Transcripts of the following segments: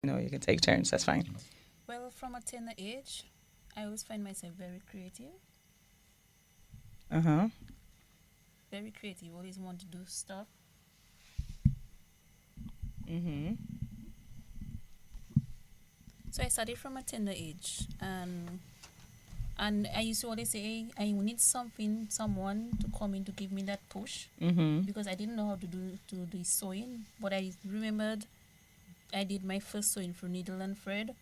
No, you can take turns. That's fine. Well, from a tender age, I always find myself very creative. Uh huh. Very creative. Always want to do stuff. Mhm. So I started from a tender age, and I used to always say, "Hey, I need something, someone to come in to give me that push," Mhm. because I didn't know how to do sewing. But I remembered I did my first sewing through needle and thread.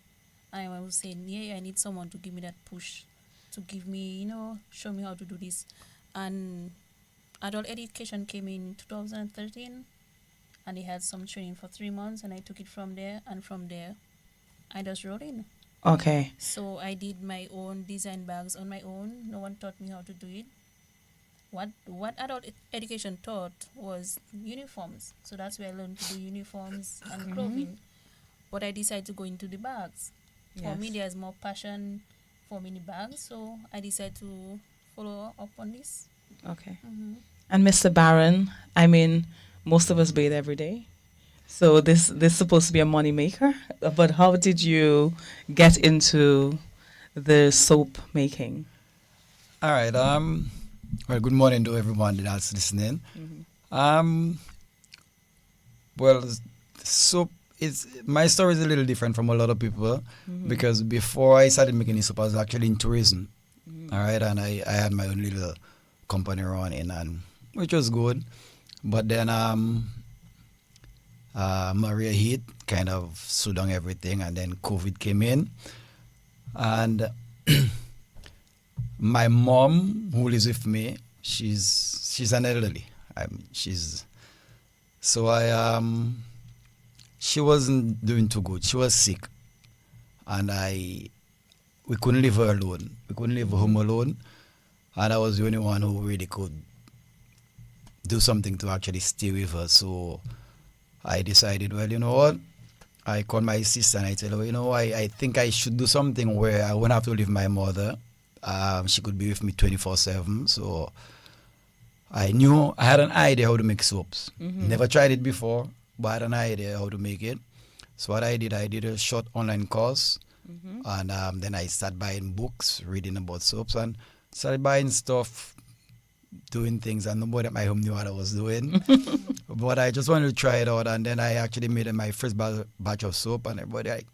I was saying, yeah, I need someone to give me that push, to give me, show me how to do this. And adult education came in 2013, and they had some training for 3 months, and I took it from there. And from there, I just wrote in. Okay. So I did my own design bags on my own. No one taught me how to do it. What adult education taught was uniforms. So that's where I learned to do uniforms and Mhm. clothing. But I decided to go into the bags. For me, Yes. there's more passion for mini bags, so I decided to follow up on this. Okay. Mm-hmm. And Mr. Barron, I mean, most of us bathe every day. So this is supposed to be a money maker. But how did you get into the soap making? All right. Well, good morning to everyone that's listening. Mhm. Um. Well, soap is my story is a little different from a lot of people Mhm. because before I started making this soap, I was actually in tourism. Mhm. All right, and I had my own little company running, and which was good. But then Maria hit, kind of slowed down everything, and then COVID came in, and my mom, who lives with me, she's an elderly. She's so I she wasn't doing too good. She was sick, and we couldn't leave her alone. We couldn't leave her home alone, and I was the only one who really could do something to actually stay with her. So I decided, well, you know what? I called my sister and I tell her, I think I should do something where I won't have to leave my mother. She could be with me 24/7. So I had an idea how to make soaps. Mhm. Never tried it before, but I had an idea how to make it. So what I did a short online course, Mhm. and then I started buying books, reading about soaps, and started buying stuff, doing things, and nobody at my home knew what I was doing. But I just wanted to try it out, and then I actually made my first batch of soap, and everybody like,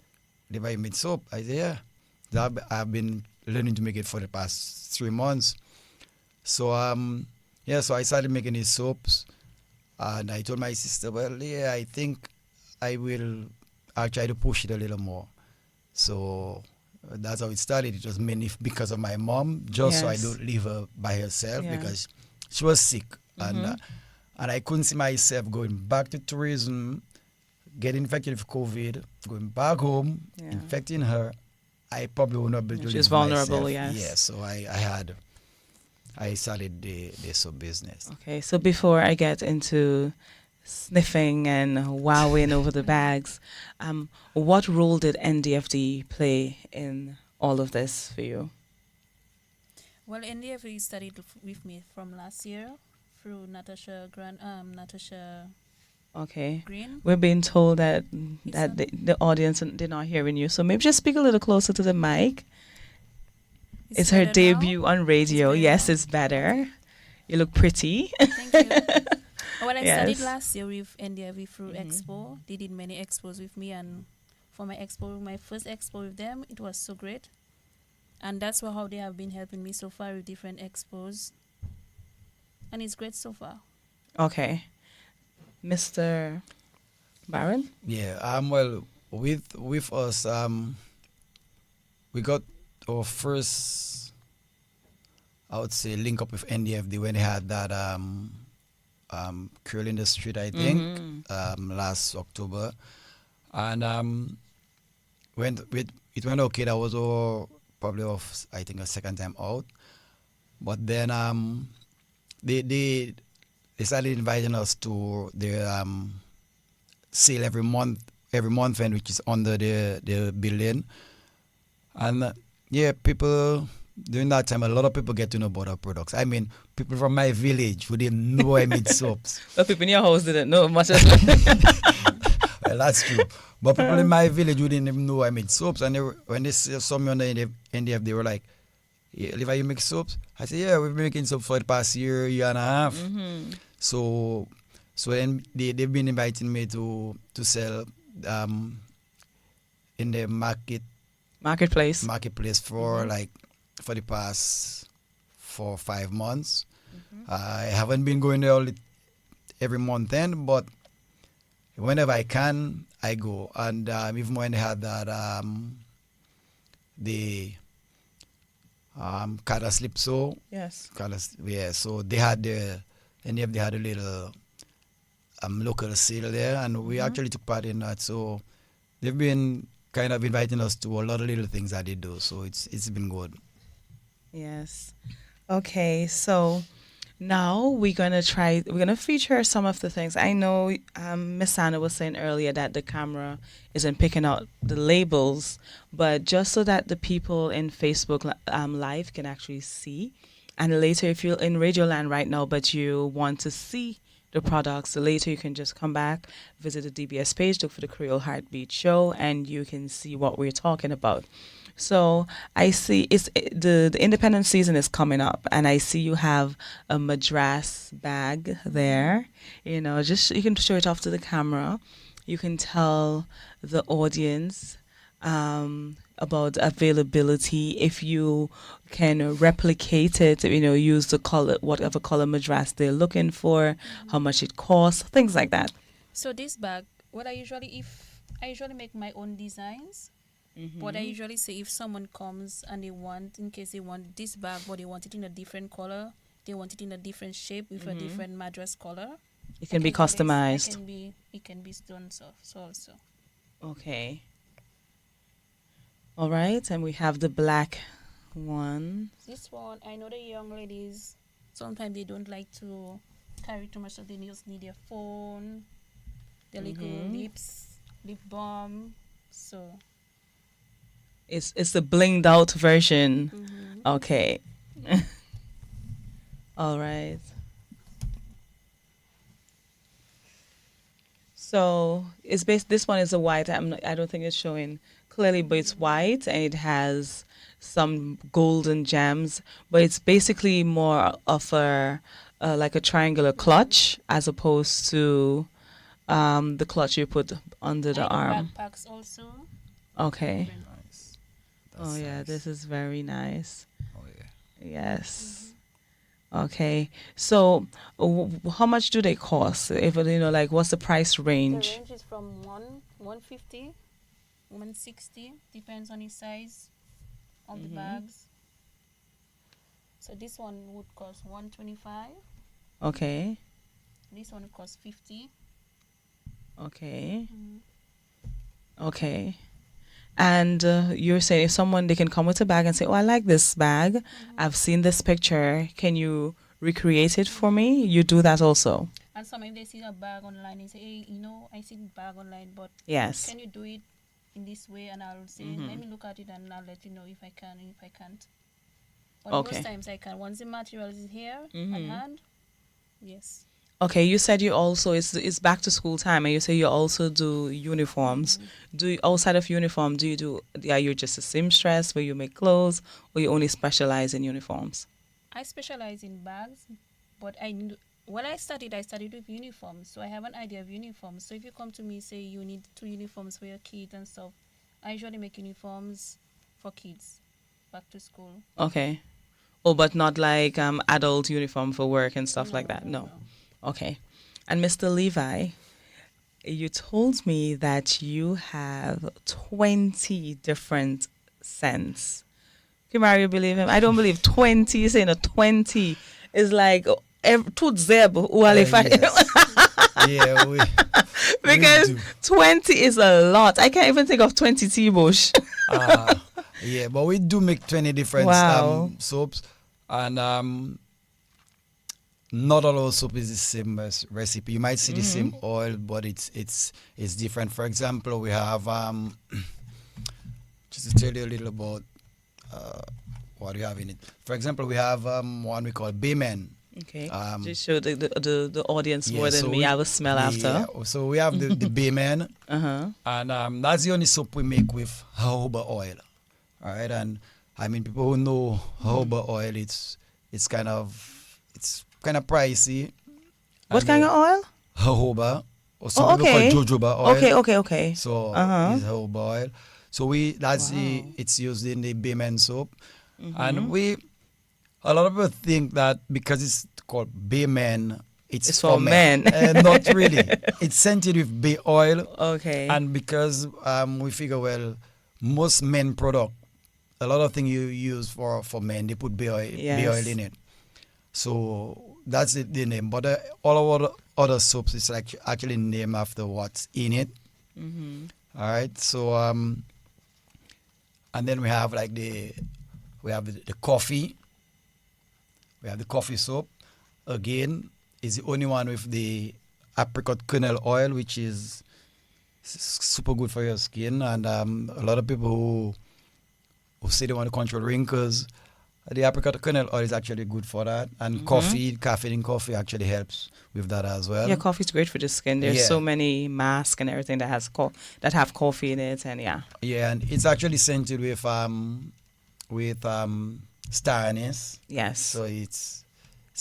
"Have you made soap?" I said, "Yeah." I've been learning to make it for the past 3 months. So yeah, so I started making these soaps, and I told my sister, "Well, yeah, I think I'll try to push it a little more." So that's how it started. It was mainly because of my mom, just so I Yes. don't leave her by herself Yeah. because she was sick, Mhm. and I couldn't see myself going back to tourism, getting infected with COVID, going back home, Yeah. infecting her. I probably would not be able to She's live vulnerable, myself. yes. Yeah, so I started the soap business. Okay, so before I get into sniffing and wowing over the bags, what role did NDFD play in all of this for you? Well, NDFA studied with me from last year through Natasha Okay, Green. we're being told that It's the audience did not hearing you, so maybe just speak a little closer to the mic. It's her better now? debut on It's radio. better Yes, now? it's better. Okay. You look pretty. Thank you. Well, I studied Yes. last year with NDFV through Mhm. Expo. They did many expos with me, and for my first expo with them, it was so great. And that's how they have been helping me so far with different expos, and it's great so far. Okay, Mr. Baron. Yeah, well, with us, we got our first, I would say, link up with NDFD when they had that Creole in the street, I think, Mhm. last October, and it went okay. That was our probably off, I think, a second time out, but then they they they started inviting us to their sale every month end, which is under the building. And yeah, people during that time, a lot of people get to know about our products. I mean, people from my village who didn't know I made soaps. But people in your house didn't know much. That's true. But people in my village who didn't even know I made soaps, and when they saw me on the NDF, they were like, yeah, Levi, you make soaps? I said, yeah, we've been making soap for the past year and a half. Mm-hmm. So, then they've been inviting me to sell um, in the Marketplace. marketplace for like for the past 4 or 5 months. I haven't been going there every month end, but whenever I can, I go. And even when they had that the Kada Slip so Yes. yeah, so they had they had a little local sale there, and we actually took part in that. So they've been kind of inviting us to a lot of little things that they do. So it's been good. Yes. Okay, so now we're gonna feature some of the things. I know Miss Anna was saying earlier that the camera isn't picking out the labels, but just so that the people in Facebook live can actually see, and later if you're in Radio Land right now but you want to see the products, so later you can just come back, visit the DBS page, look for the Creole Heartbeat Show, and you can see what we're talking about. So I see the independent season is coming up, and I see you have a madras bag there. You know, just you can show it off to the camera. You can tell the audience about availability. If you can replicate it, you know, use the color, whatever color madras they're looking for, how much it costs, things like that. So this bag, what I usually make my own designs. But I usually say if someone comes and in case they want this bag, but they want it in a different color, they want it in a different shape with a different madras color. It can be customized. It can be done so also. Okay. All right, and we have the black one. This one, I know the young ladies, sometimes they don't like to carry too much, so they just need their phone, their little lip balm. So It's the blinged out version. Okay. All right. So it's based. This one is a white. I don't think it's showing clearly, but it's white and it has some golden gems. But it's basically more of a like a triangular clutch as opposed to the clutch you put under the arm. Backpacks also. Okay. Nice. Oh yeah, Nice. this is very nice. Oh yeah. Yes. Okay. So, how much do they cost? If you know, like, what's the price The range? range is from 150, 160, depends on the size of the bags. So this one would cost 125. Okay. This one would cost 50. Okay. Okay. And you're saying if someone they can come with a bag and say, "Oh, I like this bag. I've seen this picture. Can you recreate it for me?" You do that also. And some if they see a bag online, they say, "Hey, I see the bag online, but Yes. can you do it in this way?" And I'll say, "Let me look at it and I'll let you know if I can and if I can't." But Okay. most times I can. Once the material is here at hand, yes. Okay, you said you also it's back to school time, and you say you also do uniforms. Do you, outside of uniform, are you just a seamstress where you make clothes, or you only specialize in uniforms? I specialize in bags, but when I studied with uniforms, so I have an idea of uniforms. So if you come to me, say you need 2 uniforms for your kids and stuff, I usually make uniforms for kids back to school. Okay. Oh, but not like adult uniform for work and stuff like No, that. no, No. no. Okay. And Mr. Levi, you told me that you have 20 different scents. Can Mario believe him? I don't believe 20. You're saying a 20 is like tout zeb Yes. Yeah, we because do. 20 is a lot. I can't even think of 20 T-Bush. Yeah, but we do make 20 different Wow. soaps, and not all our soap is the same recipe. You might see the same oil, but it's different. For example, we have just to tell you a little about what we have in it. For example, we have one we call Bayman. Okay. Um, Just show the audience more yeah, than so me. I will smell yeah, after. so we have the Bayman, Uh huh. and that's the only soap we make with jojoba oil. All right, and I mean people who know jojoba oil, it's kind of pricey, What and kind of oil? jojoba, or some Oh, people call okay. jojoba oil. Okay, okay, okay. Uh So huh. it's jojoba oil. So Wow. it's used in the Bayman soap, and Mm-hmm. a lot of people think that because it's called Bayman, it's It's for for men. men. Not really. It's scented with bay oil, Okay. and because we figure, well, most men product, a lot of things you use for men, they put bay oil Yes. in it. So that's the name. But all of other soaps is like actually named after what's in it. Mm-hmm. All right. So and then we have the coffee. We have the coffee soap. Again, is the only one with the apricot kernel oil, which is super good for your skin. And a lot of people who say they want to control wrinkles, the apricot kernel oil is actually good for that. And Mm-hmm. caffeine in coffee actually helps with that as Yeah, well. coffee's great for the skin. There's Yeah, so many masks and everything that have coffee in it, and yeah. yeah, and it's actually scented with star anise, Yes. so it's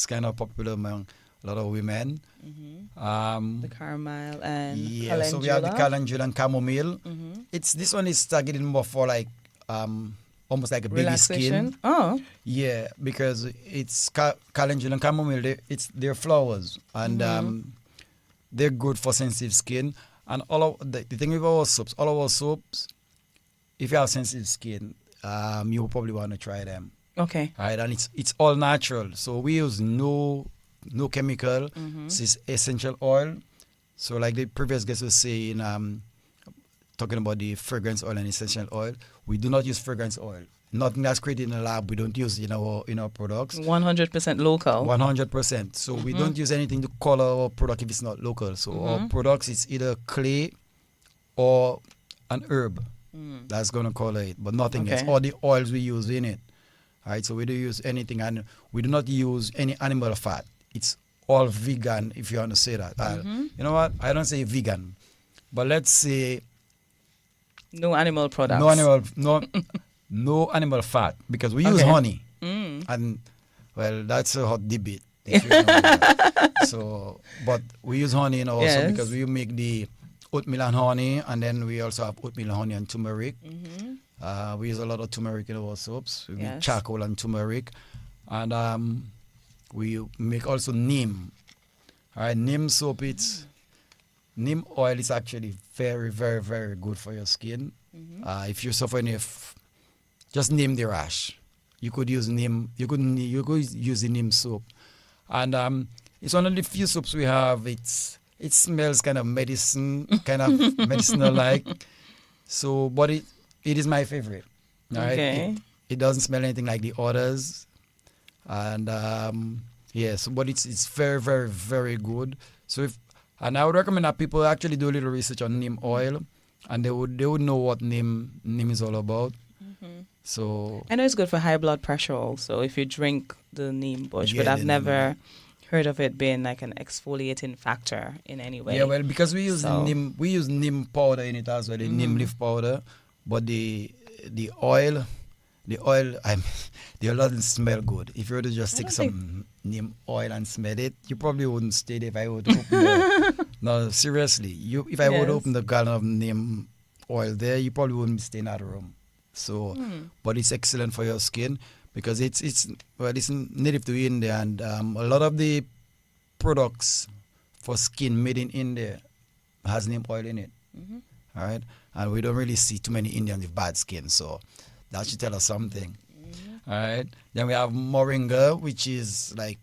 kind of popular among a lot of women. Mm-hmm. The Um, caramel and yeah, so we have the calendula. calendula and chamomile. Mm-hmm. It's this one is targeted more for like almost like a baby skin. Relaxation. Oh. Yeah, because it's calendula and chamomile. They're flowers, and Mm-hmm. they're good for sensitive skin. And all of the thing with our soaps, all of our soaps, if you have sensitive skin, you will probably want to try them. Okay. Right, and it's all natural. So we use no chemical. Mm-hmm. This is essential oil. So like the previous guest was saying, talking about the fragrance oil and essential oil, we do not use fragrance oil. Nothing that's created in a lab, we don't use in our products. 100% local. 100%. So we Mm-hmm. don't use anything to color our product if it's not local. So our Mm-hmm. products is either clay or an herb Mm. that's gonna color it, but nothing else. Okay. All the oils we use in it. All right, so we don't use anything, and we do not use any animal fat. It's all vegan, if you want to say that. Mm-hmm. You know what? I don't say vegan, but let's say No animal products. no animal, no animal fat, because we use Okay. honey, Mm. and well, that's a hot debate. If you know that. So, but we use honey also Yes. because we make the oatmeal and honey, and then we also have oatmeal and honey and turmeric. Mm-hmm. We use a lot of turmeric in our soaps. We make Yes. charcoal and turmeric, and we make also neem. All right, neem soap. Neem oil is actually very, very, very good for your skin. Mm-hmm. If you're suffering just name the rash. You could use neem. You could use the neem soap, and it's one of the few soaps we have. It smells kind of medicine, kind of medicinal like. So, but it is my favorite. All right? Okay. It doesn't smell anything like the others, and yes, but it's very, very, very good. So and I would recommend that people actually do a little research on neem oil, and they would know what neem is all about. Mm-hmm. So I know it's good for high blood pressure also if you drink the neem bush, yeah, but I've the never heard of it being like an exfoliating factor in any way. yeah, well, because we use So- neem powder in it as well, the neem Mhm. leaf powder, but the oil, the oil doesn't smell good. If you were to just I take don't some neem oil and smell it, you probably wouldn't stay there. If I would open the, no, seriously, if I would Yes. open the gallon of neem oil there, you probably wouldn't be staying in that room. So, but it's excellent for your skin because it's native to India, and a lot of the products for skin made in India has neem oil in it. Mhm. All right, and we don't really see too many Indians with bad skin, so that should tell us something. All right, then we have moringa, which is like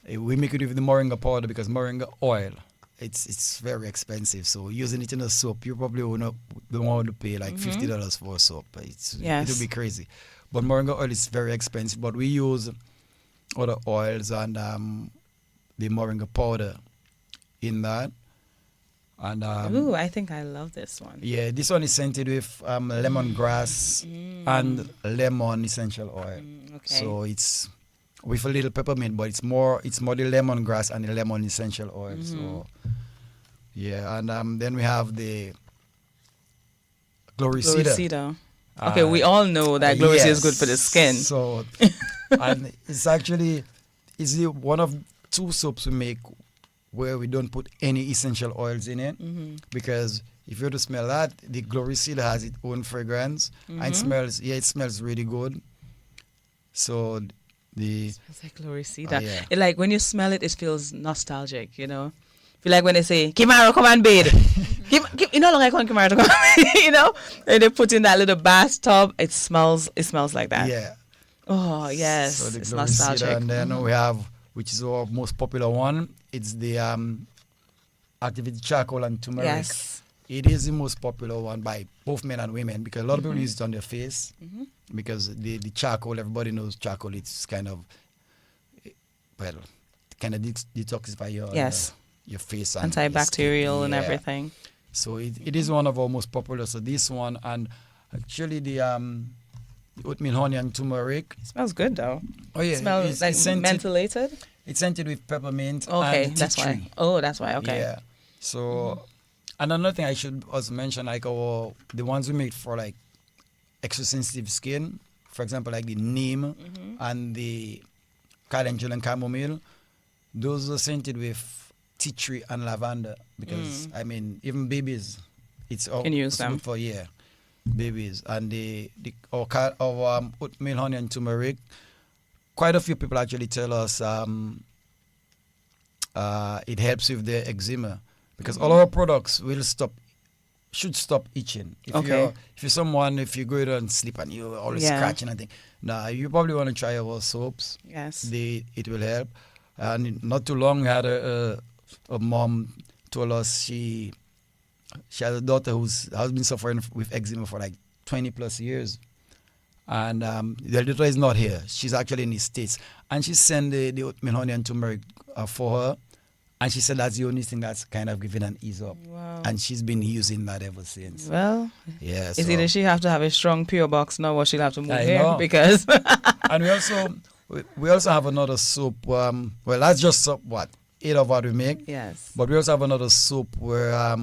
we make it with the moringa powder because moringa oil it's very expensive. So using it in a soap, you probably don't want to pay like $50 for a soap. Yes. It'll be crazy. But moringa oil is very expensive. But we use other oils and the moringa powder in that. And Ooh, I think I love this one. yeah, this one is scented with lemongrass and lemon essential oil. Okay. So it's with a little peppermint, but it's more the lemongrass and the lemon essential oil. So yeah, and then we have the gloricida. Gloricida. Okay, we all know that gloricida is good for the skin. So and it's one of two soaps we make where we don't put any essential oils in it, because if you were to smell that, the gloricida has its own fragrance and it smells really good. So the It's like gloricida. yeah. It, like when you smell it, it feels nostalgic. Feel like when they say Kimaro, come and bathe. You know, like I call Kimaro to come. And they put in that little bathtub. It smells like that. Yeah. Oh yes, So the it's gloricida, nostalgic. and then we have, which is our most popular one, it's the activated charcoal and turmeric. Yes. It is the most popular one by both men and women, because a lot of people use it on their face, because the charcoal, everybody knows charcoal, it's kind of, well, kind of detoxify Yes. your face and your Antibacterial skin. and Yeah. everything. So it is one of our most popular. So this one, and actually the oatmeal honey and turmeric. It smells good though. Oh yeah, Smells like mentholated. it's scented with peppermint Okay, and tea that's why. tree. Oh, that's why. Okay. Yeah. So, and another thing I should also mention, like the ones we made for like extra sensitive skin, for example, like the neem and the calendula and chamomile, those are scented with tea tree and lavender, because I mean, even babies, it's all Can use it's them. good for babies. And our oatmeal honey and turmeric, quite a few people actually tell us it helps with their eczema, because all our products should stop itching. Okay. If you go out and sleep and you're always scratching and thing, you probably want to try our soaps. Yes. It will help. And not too long, we had a mom told us she has a daughter has been suffering with eczema for like 20 plus years. And the daughter is not here. She's actually in the States. And she sent the oatmeal honey and turmeric for her. And she said that's the only thing that's kind of giving an ease up. Wow. And she's been using that ever since. Well, Yeah. is either she have to have a strong PO box now, or she'll have to move I here know. because And we also have another soap. Well, that's just 8 of what we make. yes. But we also have another soap where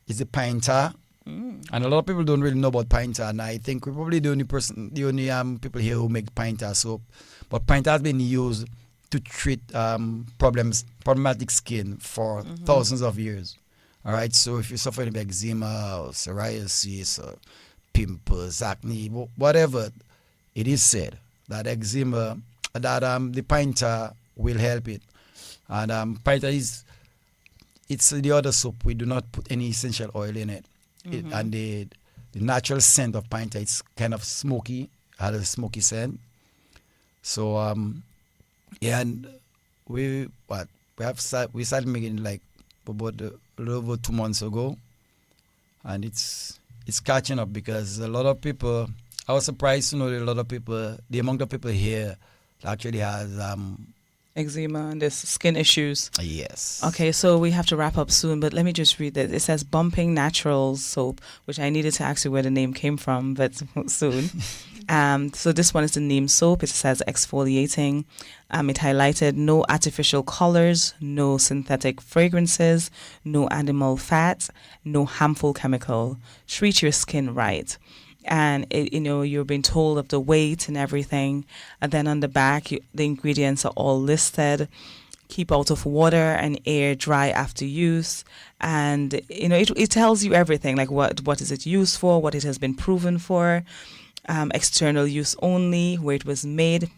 it's a pine tar. And a lot of people don't really know about pine tar. And I think we're probably the only people here who make pine tar soap. But pine tar has been used to treat problematic skin for thousands of years. All right. So if you're suffering with eczema or psoriasis or pimples, acne, whatever, it is said that the pine tar will help it. And pine tar it's the other soap. We do not put any essential oil in it. And the natural scent of pine tar, it's kind of smoky, had a smoky scent. So and we started making like about a little over 2 months ago, and it's catching up, because a lot of people. I was surprised to know that a lot of people, the amount of people here, actually has Eczema and this skin issues. yes. Okay, so we have to wrap up soon, but let me just read this. It says Bumping Naturals soap, which I needed to ask you where the name came from, but soon. So this one is the neem soap. It says exfoliating. It highlighted no artificial colors, no synthetic fragrances, no animal fat, no harmful chemical. Treat your skin right. And you're being told of the weight and everything, and then on the back the ingredients are all listed. Keep out of water and air, dry after use, and it tells you everything, like what is it used for, what it has been proven for, external use only, where it was made,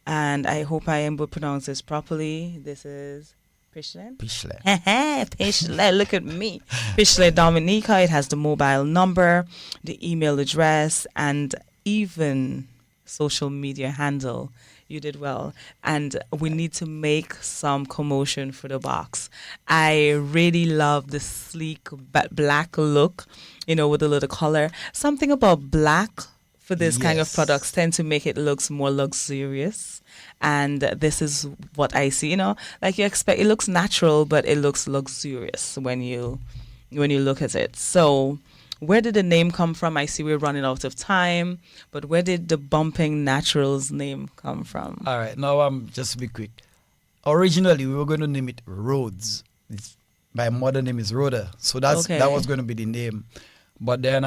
and I hope I am able to pronounce this properly. This is Pishlin? Pishlin, look at me. Pishlin Dominica. It has the mobile number, the email address, and even social media handle. You did well. And we need to make some commotion for the box. I really love the sleek black look, with a little color. Something about black for this kind of Yes. products tend to make it looks more luxurious. And this is what I see, like you expect. It looks natural, but it looks luxurious when you look at it. So where did the name come from? I see we're running out of time, but where did the Bumping Naturals name come from? All right, now just to be quick. Originally, we were going to name it Rhodes. My mother name is Rhoda, so Okay. that was going to be the name. But then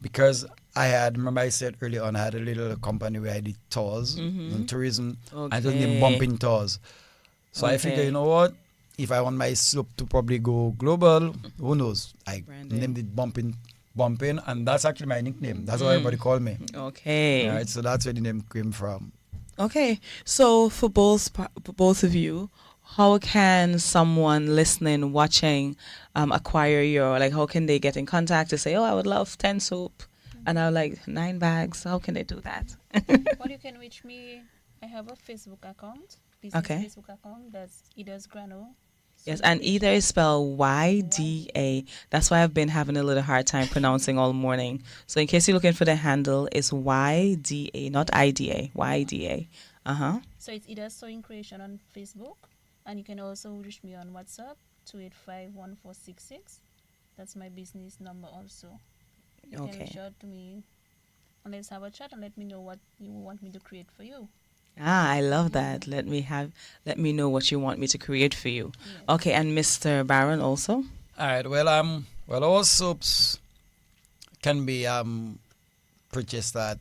because remember I said earlier on, I had a little company where I did tours and tourism. I just named Okay. Bumping Tours. So I figured, Okay. you know what? If I want my soap to probably go global, who knows? I Branding. named it Bumping, and that's actually my nickname. That's what everybody call me. Okay. All right, so that's where the name came from. Okay. So for both of you, how can someone listening, watching, acquire your, like, how can they get in contact to say, oh, I would love 10 soap and I would like 9 bags? How can they do that? Well, you can reach me. I have a Facebook account, business Okay. Facebook account. That's Ida's Grano. Yes, and either is spelled YDA. That's why I've been having a little hard time pronouncing all morning. So in case you're looking for the handle, it's YDA, not IDA, YDA. Uh-huh. So it's Ida's Sewing Creation on Facebook, and you can also reach me on WhatsApp 2851466. That's my business number also. You can Okay. reach out to me and let's have a chat and let me know what you want me to create for you. Ah, I love that. Let me know what you want me to create for you. Yes. Okay, and Mr. Baron also? All right. Well, all soaps can be purchased at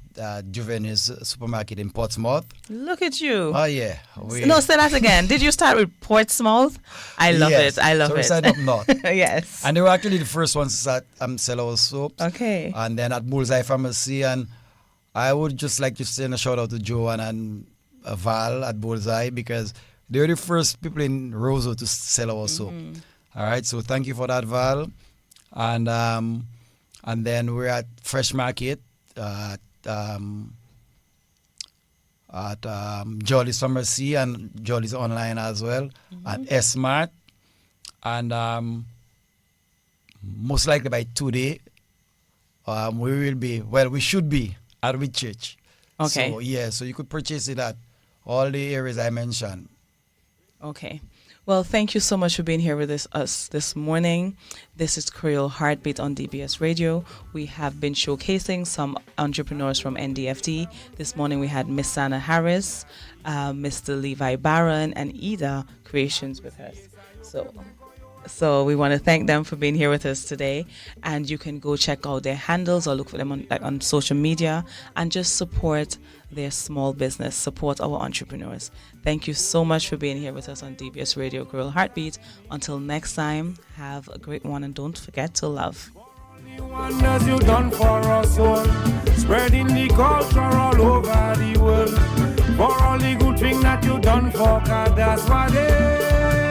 Juvenis supermarket in Portsmouth. Look at you. Oh yeah. No, say that again. Did you start with Portsmouth? I love Yes. it. I love so we it. started up north, Yes. and they were actually the first ones to start sell our soaps. Okay. And then at Bullseye Pharmacy, and I would just like to send a shout out to Joanne and Val at Bullseye because they were the first people in Roseau to sell our soap. All right, so thank you for that, Val. And then we're at Fresh Market at Jolly's Pharmacy and Jolly's online as well at S-Mart. And most likely by today, we should be at Whitchurch. Okay. So, yeah, so you could purchase it at all the areas I mentioned. Okay. Well, thank you so much for being here with us this morning. This is Creole Heartbeat on DBS Radio. We have been showcasing some entrepreneurs from NDFT. This morning we had Miss Sana Harris, Mr. Levi Barron, and Ida Creations with us. So we want to thank them for being here with us today. And you can go check out their handles or look for them on social media and just support their small business, support our entrepreneurs. Thank you so much for being here with us on DBS Radio Creole Heartbeat. Until next time, have a great one and don't forget to love. Wonders you done for us all, spreading the culture all over the world. For all the good thing that you done for God, that's what it is.